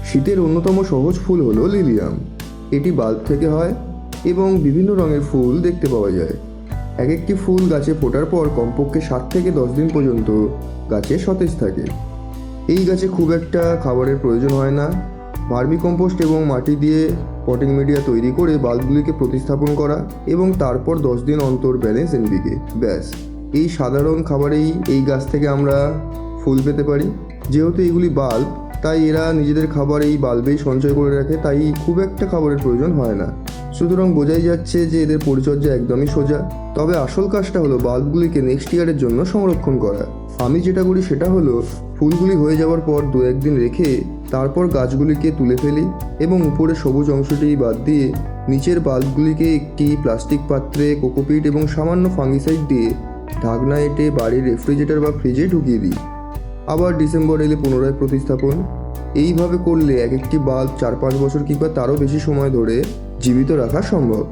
শীতের অন্যতম সহজ ফুল হলো লিলিয়াম। এটি বাল্ব থেকে হয় এবং বিভিন্ন রঙের ফুল দেখতে পাওয়া যায়। এক একটি ফুল গাছে ফোটার পর কমপক্ষে 7 থেকে 10 দিন পর্যন্ত গাছে সতেজ থাকে। এই গাছে খুব একটা খাবারের প্রয়োজন হয় না। ভার্মি কম্পোস্ট এবং মাটি দিয়ে পটিং মিডিয়া তৈরি করে বাল্বগুলিকে প্রতিস্থাপন করা এবং তারপর 10 দিন অন্তর ব্যালেন্স এনপিকে, ব্যাস। এই সাধারণ খাবারেই এই গাছ থেকে আমরা ফুল পেতে পারি। যেহেতু এগুলি বাল্ব, তাই এরা নিজেদের খাবার এই বাল্বেই সঞ্চয় করে রাখে, তাই খুব একটা খাবারের প্রয়োজন হয় না। সুতরাং বোঝাই যাচ্ছে যে এদের পরিচর্যা একদমই সোজা। তবে আসল কাজটা হলো বাল্বগুলিকে নেক্সট ইয়ারের জন্য সংরক্ষণ করা। আমি যেটা করি সেটা হলো ফুলগুলি হয়ে যাওয়ার পর 2-1 দিন রেখে তারপর গাছগুলিকে তুলে ফেলি এবং উপরে সবুজ অংশটি বাদ দিয়ে নিচের বাল্বগুলিকে একটি প্লাস্টিক পাত্রে কোকোপিট এবং সামান্য ফাঙ্গিসাইড দিয়ে ঢাকনা এঁটে বাড়ির রেফ্রিজারেটর বা ফ্রিজে ঢুকিয়ে দিই। আবার ডিসেম্বর এলে পুনরায় প্রতিস্থাপন। এইভাবে করলে এক একটি বাল্ব 4-5 বছর কিংবা তারও বেশি সময় ধরে জীবিত রাখা সম্ভব।